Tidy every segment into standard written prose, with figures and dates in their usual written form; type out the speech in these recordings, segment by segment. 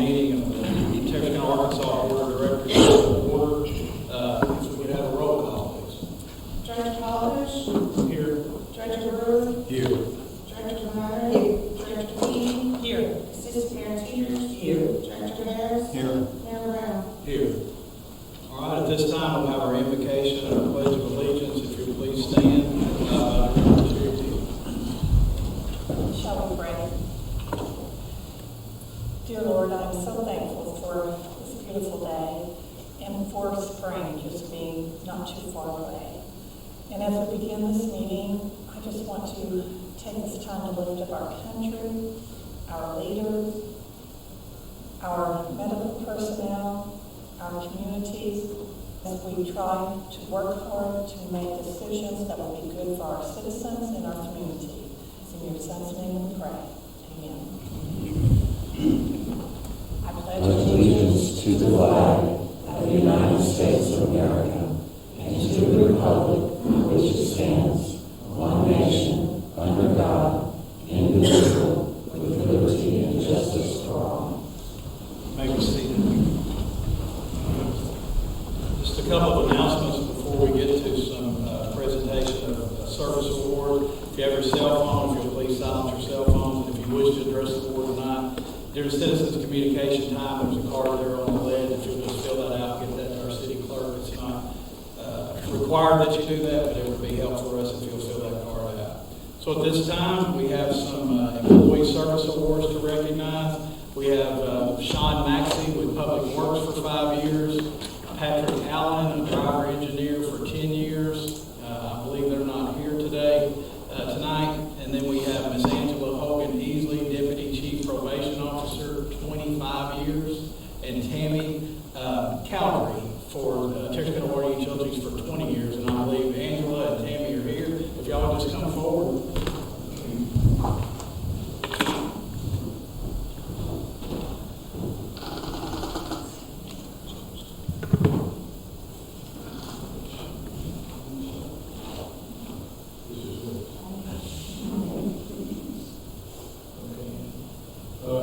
meeting of the Texas County, Arkansas Board of Directors order. If we could have a roll call, please. Director Polish. Here. Director Brewer. Here. Director Meyer. Here. Director King. Here. Assistant Mayor Peters. Here. Director Harris. Here. Mayor Brown. Here. All right, at this time, we'll have our invocation and our pledge of allegiance. If you'll please stand. Shall we pray? Dear Lord, I'm so thankful for this beautiful day and for spring just being not too far away. And as we begin this meeting, I just want to take this time to lift up our country, our leaders, our medical personnel, our communities, as we try to work hard to make decisions that will be good for our citizens and our community. It's in your son's name we pray. Amen. I pledge allegiance to the flag of the United States of America and to the republic for which it stands, one nation, under God, indivisible, with liberty and justice for all. Make a seat. Just a couple of announcements before we get to some presentation of a service award. If you have your cell phone, if you'll please silence your cell phones. And if you wish to address the board tonight, during citizens communication time, there's a card there on the lid. If you'll just fill that out, get that to our city clerk. It's not required that you do that, but it would be helpful for us if you'll fill that card out. So at this time, we have some employee service awards to recognize. We have Sean Maxey with Public Works for 5 years, Patrick Allen, a driver engineer for 10 years. I believe they're not here tonight. And then we have Ms. Angela Hogan Easley, Deputy Chief Probation Officer, 25 years, and Tammy Calgary for Texas County Water Utilities for 20 years. And I believe Angela and Tammy are here. If y'all would just come forward.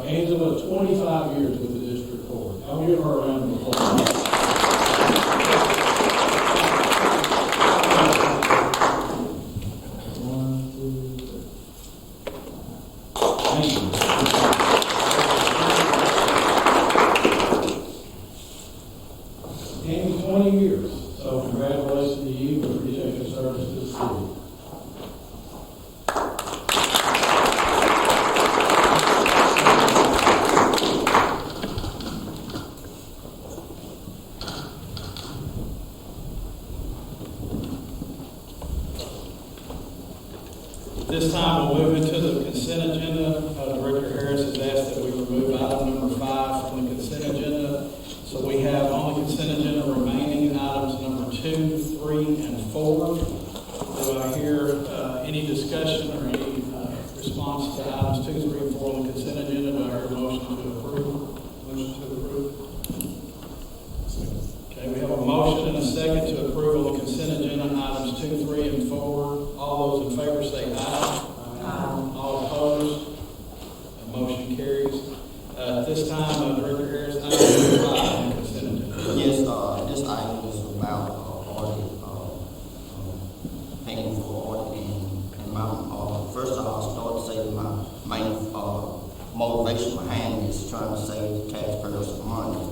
Angela, 25 years with the district court. I'll give her a round of applause. One, two, three. Thank you. Amy, 20 years. So congratulations to you. We appreciate your service to the city. This time we'll move into the consent agenda. Director Harris has asked that we remove item number 5 from the consent agenda. So we have on the consent agenda remaining items number 2, 3, and 4. Do I hear any discussion or any response to items 2, 3, and 4 on the consent agenda? Do I hear a motion to approve? Motion to approve. Okay, we have a motion and a second to approve on the consent agenda items 2, 3, and 4. All those in favor say aye. Aye. All opposed? The motion carries. At this time, Director Harris, item number 5 on the consent agenda. Yes, this item is about audit, paying for audit and my, first I'll start to say that my main motivation behind this is trying to save taxpayers some money.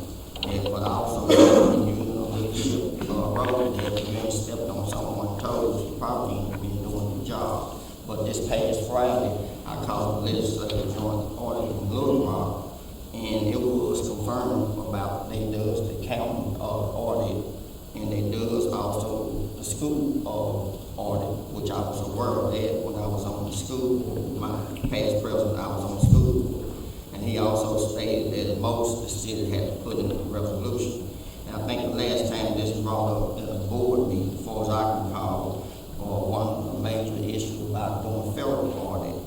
But I also know you road that if you ain't stepped on someone's toes, you probably ain't been doing the job. But this past Friday, I called the legislature joint audit in Little Rock, and it was confirmed about they does the county audit, and they does also the school audit, which I was aware of that when I was on the school, my past president, I was on the school board. And he also stated that most the city had to put in a resolution. And I think the last time this was brought up in a board meeting, as far as I can recall, one of the major issues about doing federal audit,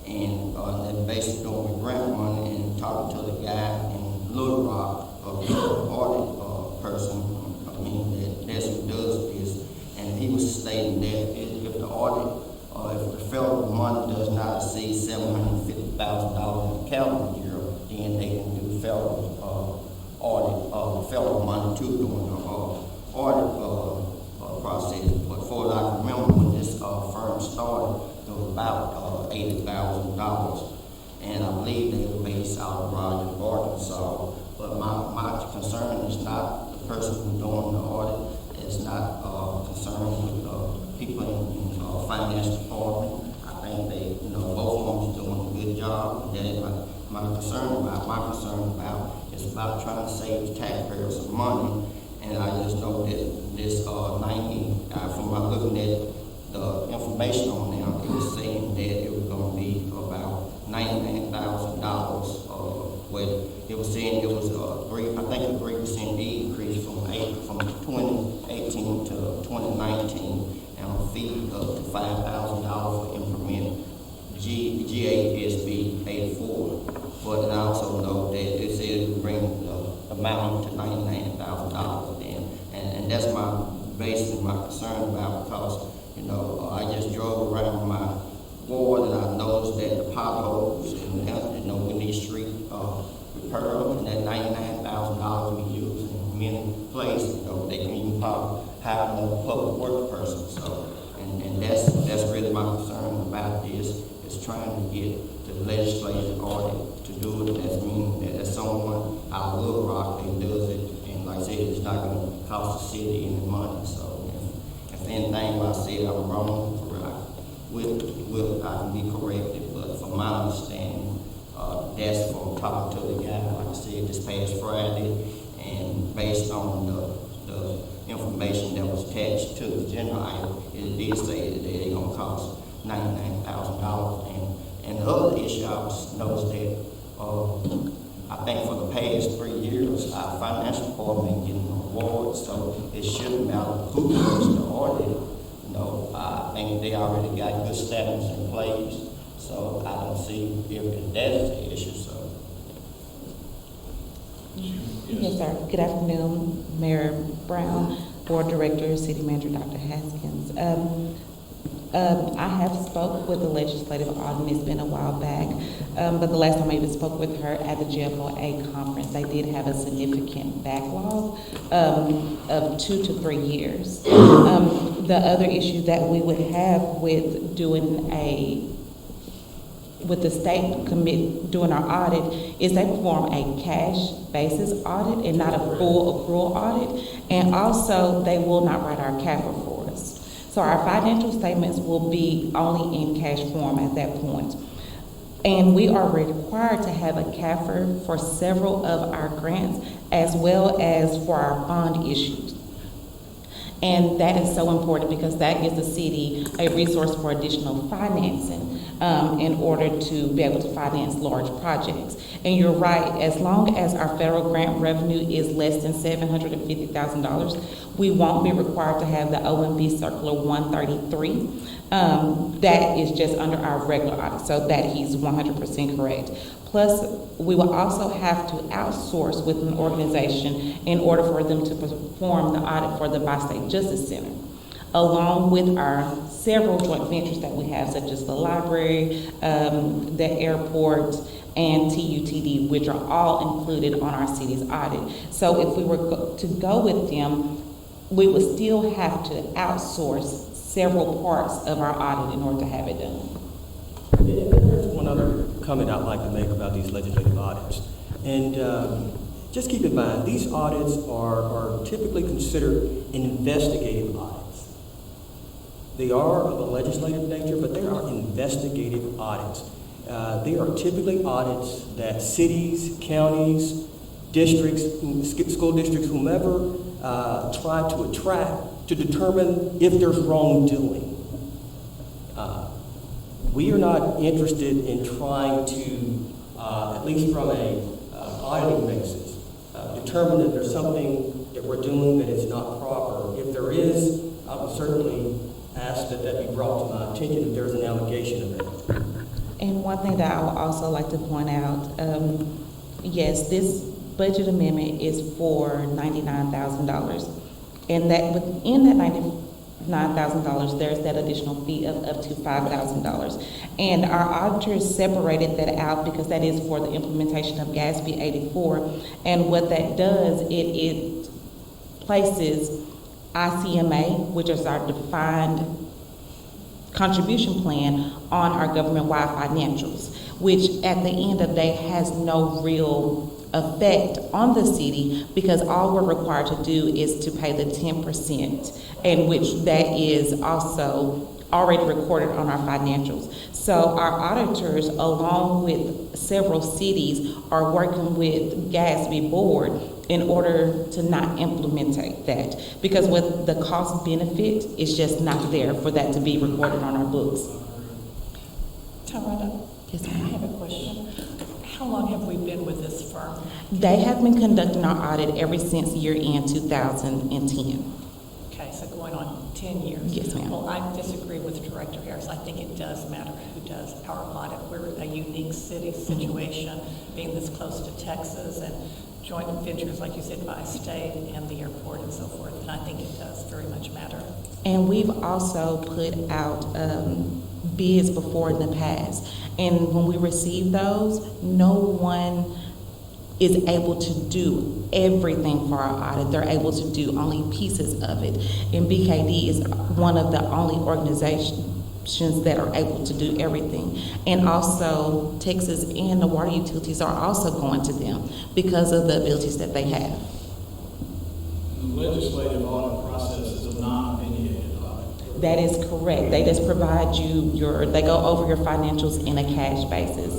and then basically doing with grant money and talking to the guy in Little Rock, the audit person, that's who does this, and he was stating that if the audit, if the federal money does not exceed $750,000 in the calendar year, then they can do federal fellow money too during the audit process. But for I can remember when this firm started, it was about $80,000. And I believe they were based out of Rogers, Arkansas. But my concern is not the person who's doing the audit. It's not concerned with people in finance department. I think they, both of them is doing a good job. That is my concern about. My concern about is about trying to save taxpayers some money. And I just know that this 90, from my looking at the information on them, it was saying that it was going to be about $99,000. Well, it was saying it was a 3% increase from 2018 to 2019, and a fee up to $5,000 for implementing GASB 84. But I also know that it said it would bring the amount to $99,000, and that's basically my concern about, because I just drove around my ward and I noticed that the potholes and we need street repair, and that $99,000 we use in many places. They can even probably hire another public works person. So, and that's really my concern about this, is trying to get the legislative audit to do it. That's meaning that there's someone out of Little Rock that does it, and like I said, it's not going to cost the city any money. So if anything I said I'm wrong, I can be corrected, but from my understanding, that's from talking to the guy, like I said, this past Friday, and based on the information that was attached to the agenda item, it did say that they're going to cost $99,000. And the other issue I noticed that I think for the past 3 years, our financial department been getting awards, so it shouldn't matter who does the audit. I think they already got good standards in place, so I don't see if that is the issue. So. Yes, sir. Good afternoon, Mayor Brown, Board Director, City Manager Dr. Haskins. I have spoke with the legislative audience. It's been a while back, but the last time I even spoke with her at the GFOA conference, they did have a significant backlog of 2 to 3 years. The other issue that we would have with with the state doing our audit is they perform a cash basis audit and not a full accrual audit, and also they will not write our CAFR for us. So our financial statements will be only in cash form at that point. And we are required to have a CAFR for several of our grants as well as for our bond issues. And that is so important because that gives the city a resource for additional financing in order to be able to finance large projects. And you're right, as long as our federal grant revenue is less than $750,000, we won't be required to have the OMB Circular 133. That is just under our regular audit, so that he's 100% correct. Plus, we will also have to outsource with an organization in order for them to perform the audit for the Bi-State Justice Center, along with our several joint ventures that we have, such as the library, the airport, and TUTD, which are all included on our city's audit. So if we were to go with them, we would still have to outsource several parts of our audit in order to have it done. There's one other comment I'd like to make about these legislative audits. And just keep in mind, these audits are typically considered investigative audits. They are of a legislative nature, but they are investigative audits. They are typically audits that cities, counties, districts, school districts, whomever, try to attract to determine if there's wrongdoing. We are not interested in trying to, at least from a auditing basis, determine that there's something that we're doing that is not proper. If there is, I would certainly ask that that be brought to my attention if there's an allegation of it. And one thing that I would also like to point out, yes, this budget amendment is for $99,000. And that within that $9,000, there's that additional fee of up to $5,000. And our auditors separated that out because that is for the implementation of GASB 84. And what that does, it places ICMA, which is our defined contribution plan, on our government-wide financials, which at the end of the day has no real effect on the city, because all we're required to do is to pay the 10%, and which that is also already recorded on our financials. So our auditors, along with several cities, are working with GASB board in order to not implement that, because with the cost benefit, it's just not there for that to be recorded on our books. Tamara, Yes, I have a question. How long have we been with this firm? They have been conducting our audit ever since year-end 2010. Okay, so going on 10 years. Yes, ma'am. Well, I disagree with Director Harris. I think it does matter who does our audit. We're a unique city situation, being this close to Texas and joint ventures, like you said, by state and the airport and so forth. And I think it does very much matter. And we've also put out bids before in the past. And when we receive those, no one is able to do everything for our audit. They're able to do only pieces of it. And BKD is one of the only organizations that are able to do everything. And also, Texas and the water utilities are also going to them because of the abilities that they have. The legislative audit process is a non-opinionated audit. That is correct. They just provide you they go over your financials in a cash basis.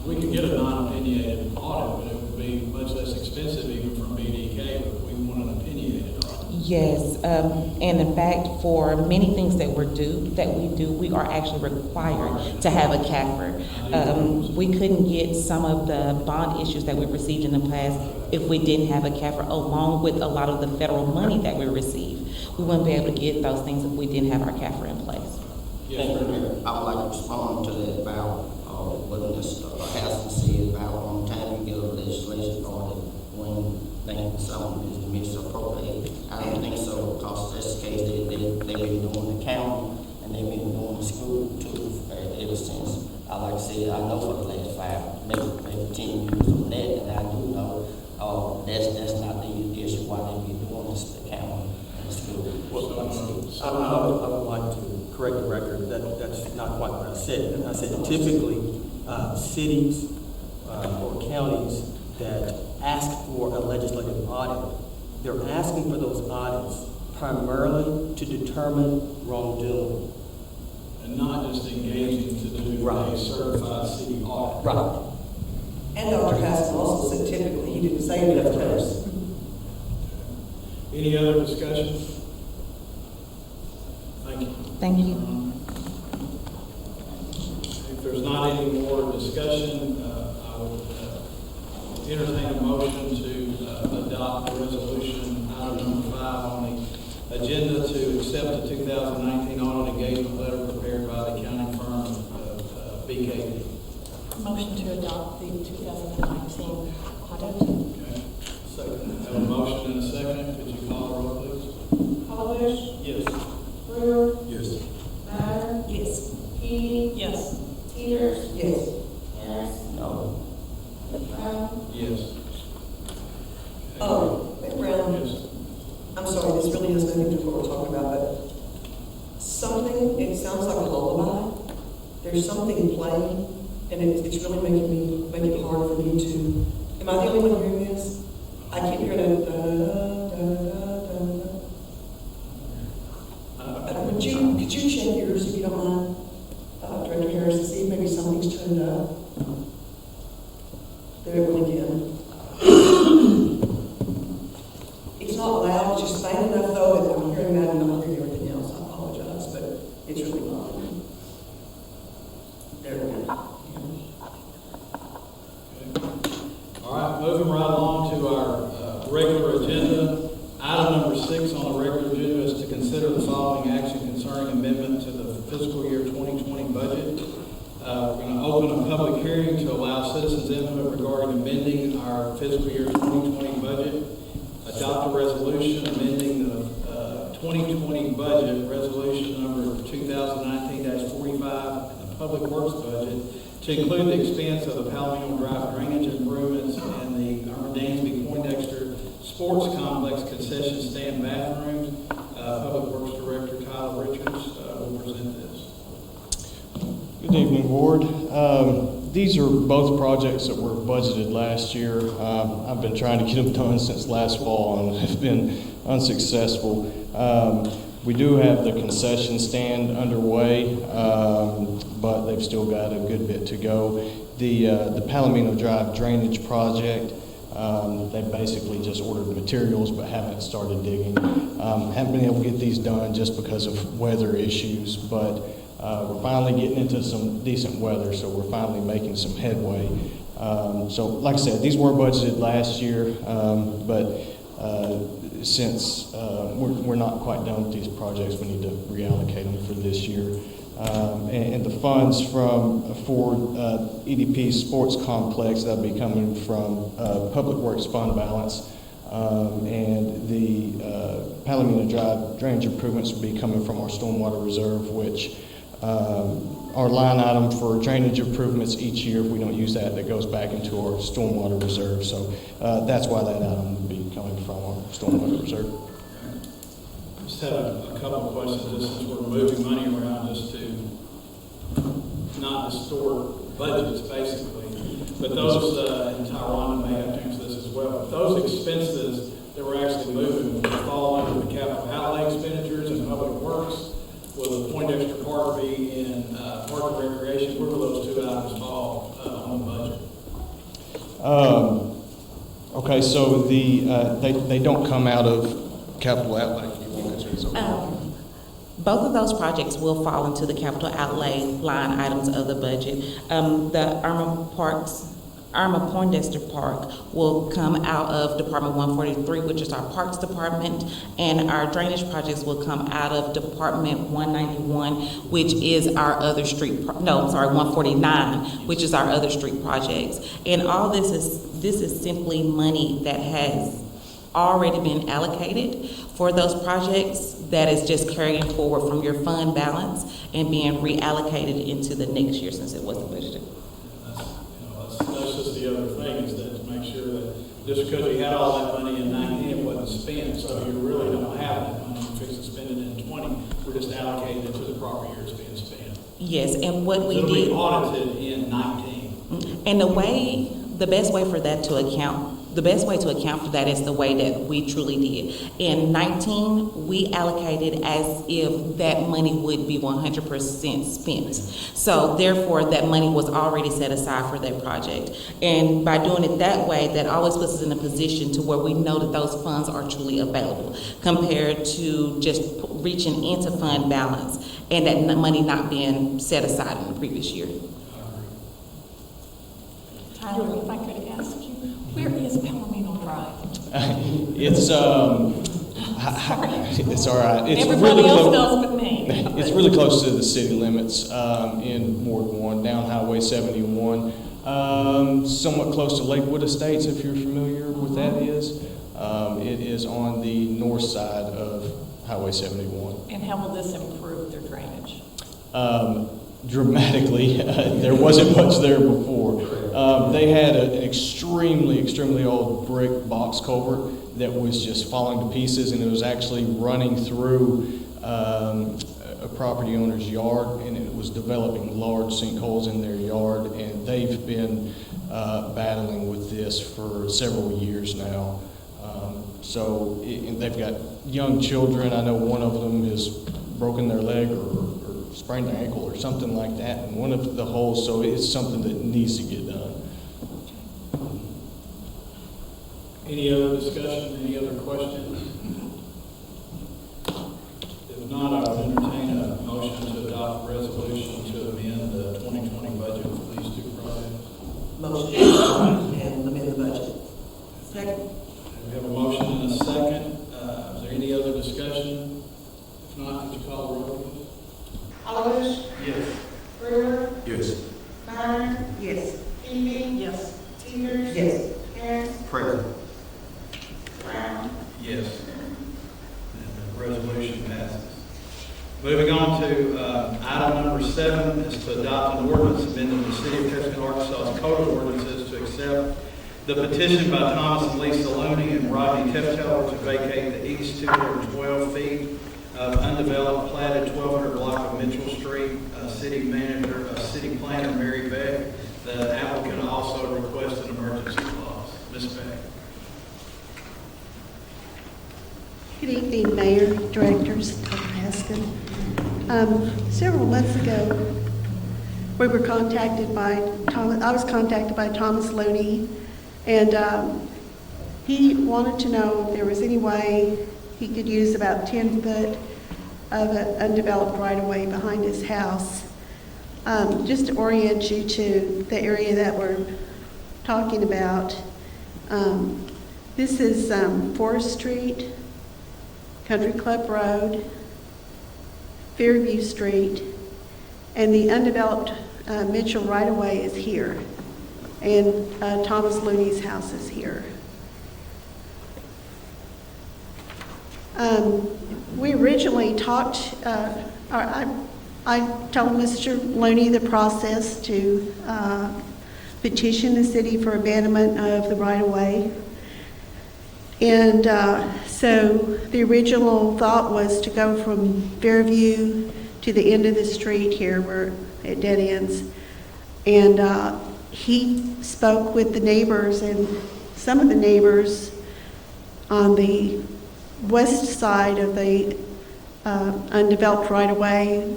We could get a non-opinionated audit, but it would be much less expensive even from BDK, but we want an opinionated audit. Yes, and in fact, for many things that we do, we are actually required to have a CAFR. We couldn't get some of the bond issues that we received in the past if we didn't have a CAFR, along with a lot of the federal money that we receive. We wouldn't be able to get those things if we didn't have our CAFR in place. Yes, Thank you, sir. Mayor. I would like to respond to that about what Mr. Hassan said about on time you get a legislation audit when something is misappropriated. I don't think so, because that's the case. They've been doing the county and they've been doing the school too ever since. I like to say, I know for the last 5, maybe 10 years on that, and I do know that's not the issue why they be doing this, the county and the school. I would like to correct the record. That's not quite what I said. I said typically cities or counties that ask for a legislative audit, they're asking for those audits primarily to determine wrongdoing. And not just engaging to do a certified city audit. Right. And Dr. Haskell also said typically, he didn't say it enough times. Any other discussion? Thank you. Thank you. If there's not any more discussion, I would entertain a motion to adopt the resolution item number 5 on the agenda to accept the 2019 audit engagement letter prepared by the accounting firm of BKD. Motion to adopt the 2019 audit. Okay. Second. Have a motion and a second. Could you call the roll, please? Polish, Yes. Brewer, Yes. Matter, Yes. Key, Yes. Peters, Yes. Harris, No. Brown. Yes. Mayor Brown, Yes. I'm sorry, this really has nothing to do with what we're talking about, but something, it sounds like a lullaby. There's something playing, and it's really making it hard for me to, am I the only one hearing this? I keep hearing a da-da-da-da-da. Could you check yours if you don't mind, Director Harris, to see if maybe something's turned up? There it went again. It's not loud, it's just faint enough though that I'm hearing that and I'm not hearing everything else. I apologize, but it's really bothering me. There we go. All right, moving right along to our regular agenda. Item number 6 on the regular agenda is to consider the following action concerning amendment to the fiscal year 2020 budget. We're going to open a public hearing to allow citizens input regarding amending our fiscal year 2020 budget. Adopt a resolution amending the 2020 budget, resolution number 2019-45, the Public Works budget, to include the expense of the Palomino Drive drainage improvements and the Dansby Poindexter Sports Complex concession stand bathrooms. Public Works Director Tyler Richards will present this. Good evening, Board. These are both projects that were budgeted last year. I've been trying to get them done since last fall and have been unsuccessful. We do have the concession stand underway, but they've still got a good bit to go. The Palomino Drive drainage project, they basically just ordered materials but haven't started digging. Haven't been able to get these done just because of weather issues, but we're finally getting into some decent weather, so we're finally making some headway. So like I said, these were budgeted last year, but since we're not quite done with these projects, we need to reallocate them for this year. And the funds for EDP Sports Complex, that'll be coming from Public Works fund balance, and the Palomino Drive drainage improvements will be coming from our stormwater reserve, which our line item for drainage improvements each year, if we don't use that, that goes back into our stormwater reserve. So that's why that item will be coming from our stormwater reserve. Just had a couple of questions, just since we're moving money around, just to not distort budgets, basically. But those, and Tyrone may have to answer this as well, but those expenses that we're actually moving will fall under the capital outlay expenditures and public works. Will the Poindexter Park be in Park and Recreation? Where will those two items fall on the budget? Okay, so they don't come out of capital outlay. Both of those projects will fall into the capital outlay line items of the budget. The Irma Poindexter Park will come out of Department 143, which is our Parks Department, and our drainage projects will come out of Department 191, which is our other street, 149, which is our other street projects. And all this is simply money that has already been allocated for those projects that is just carrying forward from your fund balance and being reallocated into the next year since it wasn't budgeted. That's just the other thing, is that to make sure that just because you had all that money in 19, it wasn't spent, so you really don't have that money, you fix to spend it in 20, we're just allocating it to the proper year it's being spent. Yes, and what we It'll did. be audited in 19. And the best way for that to account, the best way to account for that is the way that we truly did. In 19, we allocated as if that money would be 100% spent. So therefore, that money was already set aside for that project. And by doing it that way, that always puts us in a position to where we know that those funds are truly available, compared to just reaching into fund balance and that money not being set aside in the previous year. Tyler, if I could ask you, where is Palomino Drive? It's all right. It's Everybody really else close. knows but me. It's really close to the city limits in Ward 1, down Highway 71. Somewhat close to Lakewood Estates, if you're familiar with that is. It is on the north side of Highway 71. And how will this improve their drainage? Dramatically. There wasn't much there before. They had an extremely old brick box culvert that was just falling to pieces, and it was actually running through a property owner's yard, and it was developing large sinkholes in their yard, and they've been battling with this for several years now. They've got young children. I know one of them has broken their leg or sprained their ankle or something like that in one of the holes, so it's something that needs to get done. Any other discussion, any other questions? If not, I would entertain a motion to adopt a resolution to amend the 2020 budget for these two projects. Motion and amend the budget. Second. We have a motion and a second. Is there any other discussion? If not, could you call the roll, please? Alders. Yes. Brewer. Yes. Byrne. Yes. King. Yes. Peters. Yes. Harris. Present. Brown. Yes. And the resolution 7 is to adopt an ordinance amending the City of Tuscaloosa, Arkansas's Code of Ordinances to accept the petition by Thomas and Lisa Looney and Rodney Tefteller to vacate the east 212 feet of undeveloped platted 1200 block of Mitchell Street. City planner Mary Beck. The applicant also requested an emergency clause. Ms. Beck. Good evening, Mayor, Directors, Dr. Haskin. Several months ago, we were contacted by I was contacted by Thomas Looney, and he wanted to know if there was any way he could use about 10 foot of an undeveloped right-of-way behind his house. Just to orient you to the area that we're talking about, this is Forest Street, Country Club Road, Fairview Street, and the undeveloped Mitchell right-of-way is here, and Thomas Looney's house is here. We originally talked, I told Mr. Looney the process to petition the city for abandonment of the right-of-way. And so the original thought was to go from Fairview to the end of the street here where it dead ends. And he spoke with the neighbors, and some of the neighbors on the west side of the undeveloped right-of-way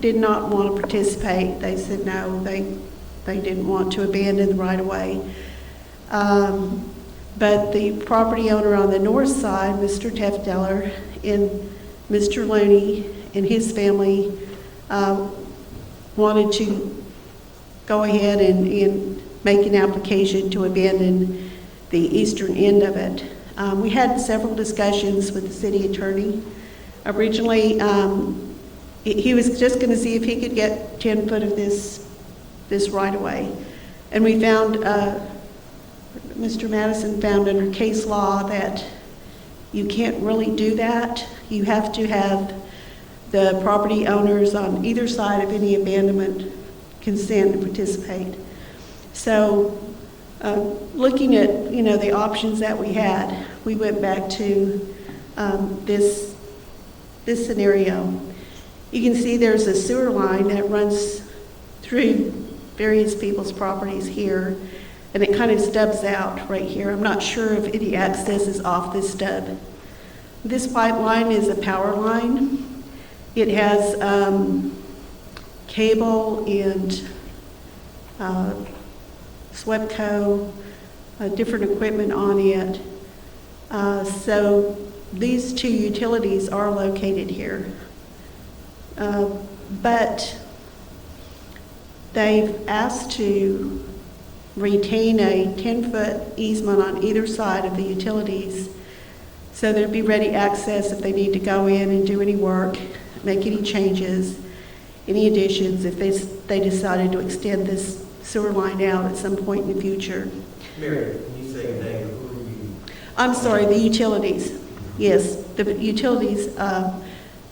did not want to participate. They said no, they didn't want to abandon the right-of-way. But the property owner on the north side, Mr. Tefteller, and Mr. Looney and his family wanted to go ahead and make an application to abandon the eastern end of it. We had several discussions with the city attorney. Originally, he was just going to see if he could get 10 foot of this right-of-way. And we found, Mr. Madison found under case law that you can't really do that. You have to have the property owners on either side of any abandonment consent to participate. So looking at, the options that we had, we went back to this scenario. You can see there's a sewer line that runs through various people's properties here, and it kind of stubs out right here. I'm not sure if any access is off this stub. This white line is a power line. It has cable and SWEPCO, different equipment on it. So these two utilities are located here. But they've asked to retain a 10-foot easement on either side of the utilities so there'd be ready access if they need to go in and do any work, make any changes, any additions if they decided to extend this sewer line out at some point in the future. Mary, can you say your name? Who are you? I'm sorry, the utilities. Yes, the utilities,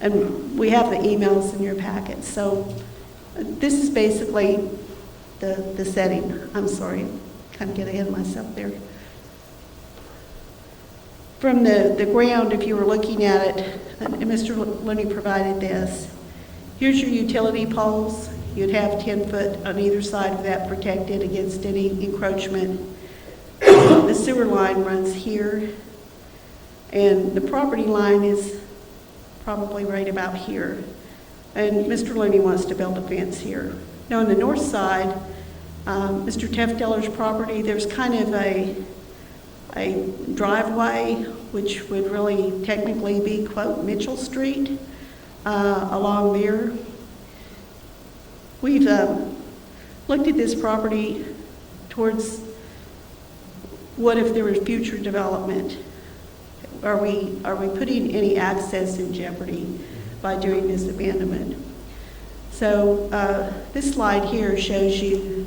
and we have the emails in your packet. So this is basically the setting. I'm sorry, kind of get ahead of myself there. From the ground, if you were looking at it, and Mr. Looney provided this, here's your utility poles. You'd have 10 foot on either side of that protected against any encroachment. The sewer line runs here, and the property line is probably right about here. And Mr. Looney wants to build a fence here. Now on the north side, Mr. Tefteller's property, there's kind of a driveway, which would really technically be, quote, Mitchell Street, along there. We've looked at this property towards what if there was future development? Are we putting any access in jeopardy by doing this abandonment? So this slide here shows you,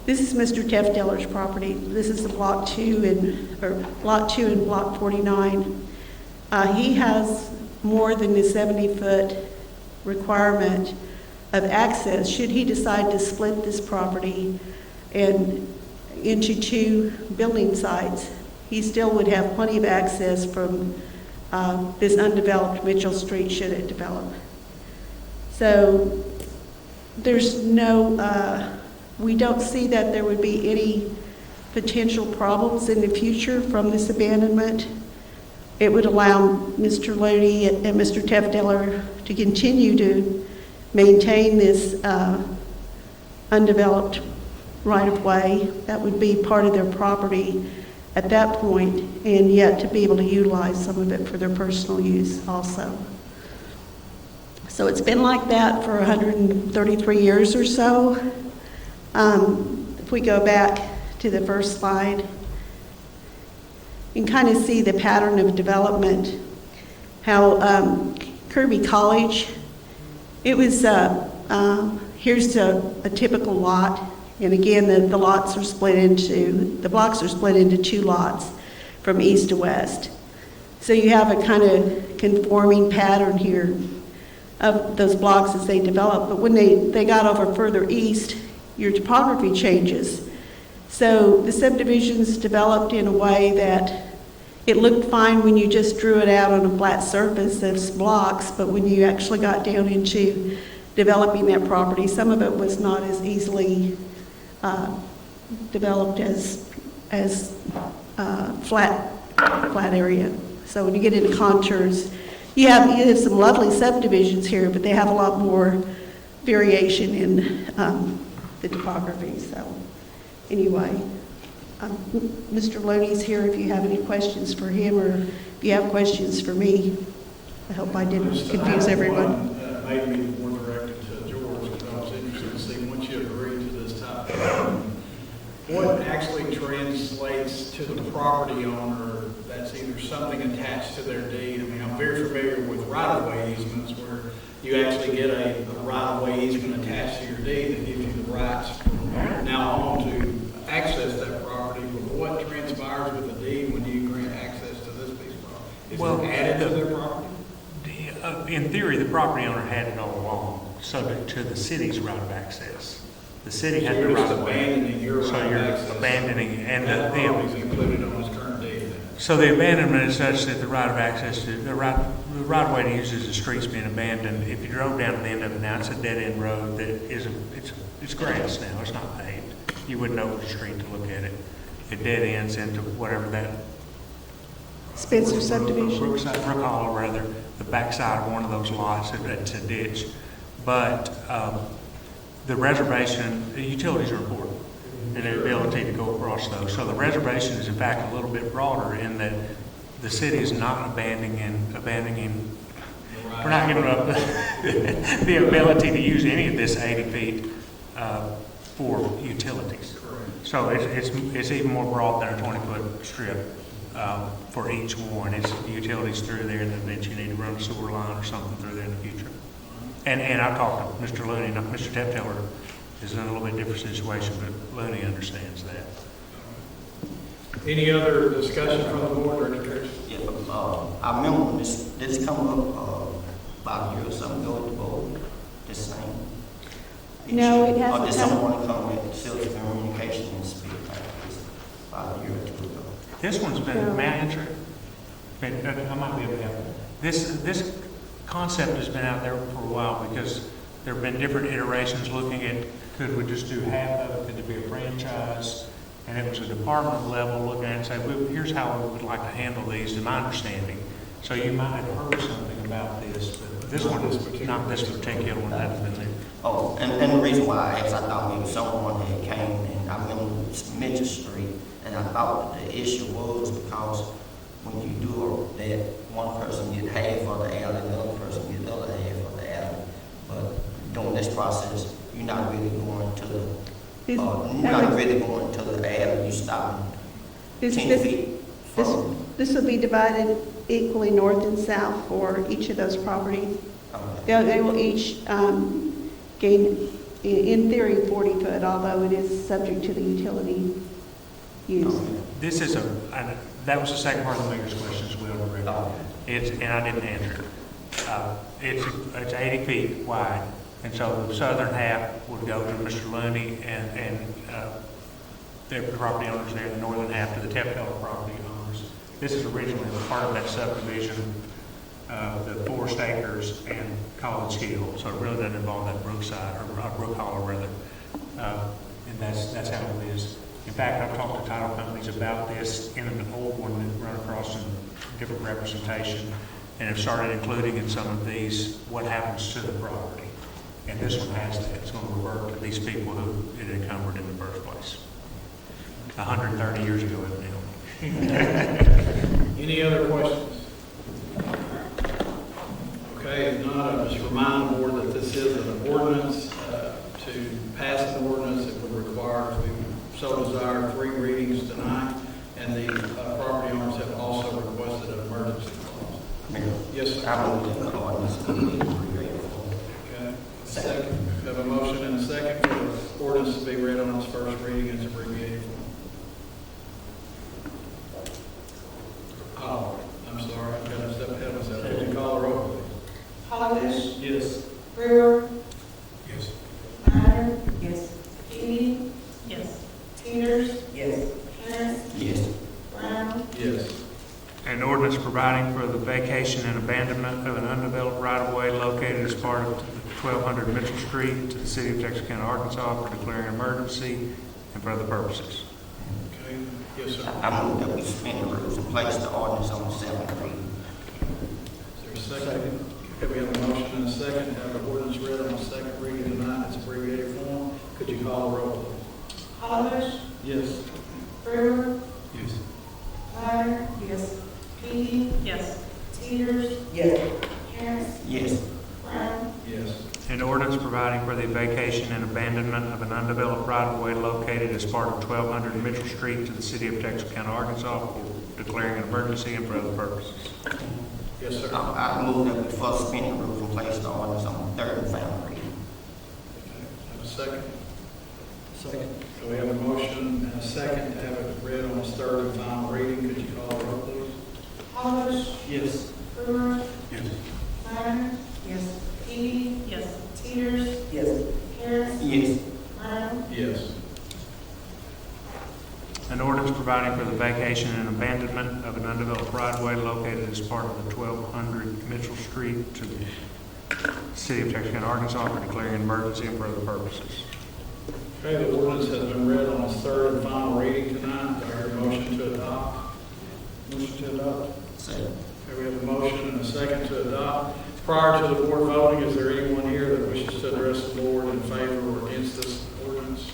this is Mr. Tefteller's property. This is the Block 2 and Block 49. He has more than the 70-foot requirement of access, should he decide to split this property and into two building sites, he still would have plenty of access from this undeveloped Mitchell Street should it develop. So there's no, we don't see that there would be any potential problems in the future from this abandonment. It would allow Mr. Looney and Mr. Tefteller to continue to maintain this undeveloped right-of-way. That would be part of their property at that point, and yet to be able to utilize some of it for their personal use also. So it's been like that for 133 years or so. If we go back to the first slide, you can kind of see the pattern of development, how Kirby College, it was, here's a typical lot, and again, the lots are split into, the blocks are split into two lots from east to west. So you have a kind of conforming pattern here of those blocks as they develop, but when they got over further east, your topography changes. So the subdivisions developed in a way that it looked fine when you just drew it out on a flat surface as blocks, but when you actually got down into developing that property, some of it was not as easily developed as flat area. So when you get into contours, you have some lovely subdivisions here, but they have a lot more variation in the topography. So anyway, Mr. Looney's here if you have any questions for him, or if you have questions for me. I hope I didn't confuse everyone. Maybe more directed to George, because I was interested to see, once you agree to this type of, what actually translates to the property owner that's either something attached to their deed? I mean, I'm very familiar with right-of-way easements where you actually get a right-of-way easement attached to your deed that gives you the rights from now on to access that property. But what transpires with the deed when you grant access to this piece of property? Is it added to their property? In theory, the property owner had it all along, subject to the city's right of access. The city had the You're right just of way. abandoning your So right of you're access. abandoning, and That property's included on his current deed then. so the abandonment is such that the right of access to, the right of way to use the street's being abandoned. If you drove down to the end of it now, it's a dead-end road that is, it's grass now, it's not paved. You wouldn't know it was a street to look at it. It dead ends into whatever that Spencer subdivision. Brook Hollow, rather, the backside of one of those lots, it's a ditch. But the reservation, the utilities are important, and the ability to go across those. So the reservation is in fact a little bit broader in that the city is not abandoning, we're not giving up the ability to use any of this 80 feet for utilities. So it's even more broad than a 20-foot strip. For each one, it's utilities through there, and then you need to run a sewer line or something through there in the future. And I've talked to Mr. Looney. Now, Mr. Tefteller is in a little bit different situation, but Looney understands that. Any other discussion from the board, Director Trish? Yeah, I remember when this come up about a year or something ago at the board, this same issue. No, it hasn't Or did come- someone come with Silver Communication and speak like this about a year or two ago? This one's been, may I answer it? I might be able to help. This concept has been out there for a while because there have been different iterations looking at, could we just do half of it, could there be a franchise? And it was a department level looking at it and say, well, here's how we would like to handle these, to my understanding. So you might have heard something about this, but this one is not this particular one, that has been there. Oh, and the reason why I asked, I thought maybe someone had came, and I remember Mitchell Street, and I thought the issue was because when you do that, one person get half of the alley, the other person get the other half of the alley. But during this process, you're not really going to the, alley, you stop 10 feet from. This will be divided equally north and south for each of those properties. They will each gain, in theory, 40 foot, although it is subject to the utility use. This is that was the second part of the mayor's question as well, Rick. And I didn't answer it. It's 80 feet wide, And so the southern half would go to Mr. Looney and their property owners there, the northern half to the Tepco property owners. This is originally a part of that subdivision, the Forest Acres and College Hill, so it really doesn't involve that Brookside, or Brook Hollow rather. And that's how it is. In fact, I've talked to title companies about this in an old one that run across in different representation, and have started including in some of these what happens to the property. And this one has that. It's going to revert to these people who it encumbered in the first place. 130 years ago, evidently. Any other questions? Okay, if not, I'll just remind the board that this is an ordinance. To pass an ordinance, it would require, if we so desire, 3 readings tonight, and the property owners have also requested an emergency clause. Mayor, Yes, sir. I move that the ordinance be read. Okay, second. We have a motion and a second for the ordinance to be read on its first reading in its abbreviated form. Oh, I'm sorry, I've got to step ahead of myself. Could you call the roll, please? Hollis, Yes. Brewer, Yes. Minor, Yes. Eby, Yes. Peters, Yes. Harris, Yes. Brown, Yes. An ordinance providing for the vacation and abandonment of an undeveloped right-of-way located as part of 1200 Mitchell Street to the city of Texarkana, Arkansas, for declaring an emergency and for other purposes. Okay, yes, sir. I move that we suspend the rules and place the ordinance on the 7th reading. Is there a second? Okay, we have a motion and a second to have the ordinance read on the second reading tonight in its abbreviated form. Could you call the roll, please? Hollis, Yes. Brewer, Yes. Minor, Yes. Eby, Yes. Peters, Yes. Harris, Yes. Brown, Yes. An ordinance providing for the vacation and abandonment of an undeveloped right-of-way located as part of 1200 Mitchell Street to the city of Texarkana, Arkansas, for declaring an emergency and for other purposes. Yes, sir. I move that we first suspend the rules and place the ordinance on the 3rd and final reading. Have a second? Second. So we have a motion and a second to have it read on its third and final reading. Could you call the roll, please? Hollis, Yes. Brewer, Yes. Minor, Yes. Eby, Yes. Peters, Yes. Harris, Yes. Brown, Yes. An ordinance providing for the vacation and abandonment of an undeveloped right-of-way located as part of the 1200 Mitchell Street to the city of Texarkana, Arkansas, for declaring an emergency and for other purposes. Okay, the ordinance has been read on its third and final reading tonight. Do I hear a motion to adopt? Motion to adopt? Second. Okay, we have a motion and a second to adopt. Prior to the board voting, is there anyone here that wishes to address the board in favor or against this ordinance?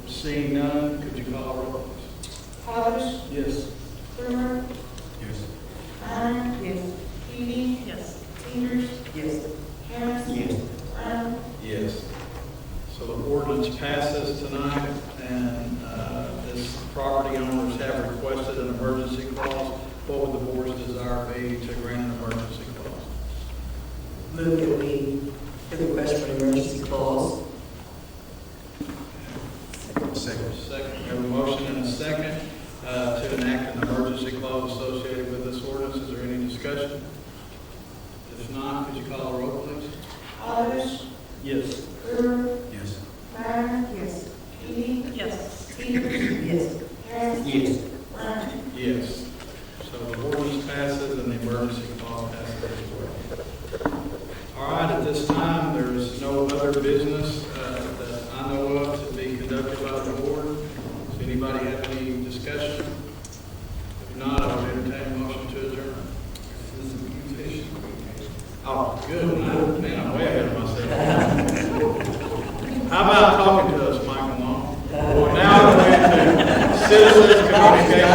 Seeing none, could you call the roll, please? Hollis, Yes. Brewer, Yes. Minor, Yes. Eby, Yes. Peters, Yes. Harris, Yes. Brown, Yes. So the ordinance passes tonight, and this property owners have requested an emergency clause. What would the board's desire be to grant an emergency clause? Move that we request for an emergency clause. Second. Second. We have a motion and a second to enact an emergency clause associated with this ordinance. Is there any discussion? If not, could you call the roll, please? Hollis, Yes. Brewer, Yes. Minor, Yes. Eby, Yes. Peters, Yes. Harris, Yes. Brown, Yes. So the ordinance passes and the emergency clause passes as well. All right, at this time, there's no other business that I know of to be conducted by the board. Does anybody have any discussion? If not, I would entertain a motion to adjourn. Oh, good. Man, I'm way ahead of myself. How about talking to us, Michael Long? Now we're into citizens communication.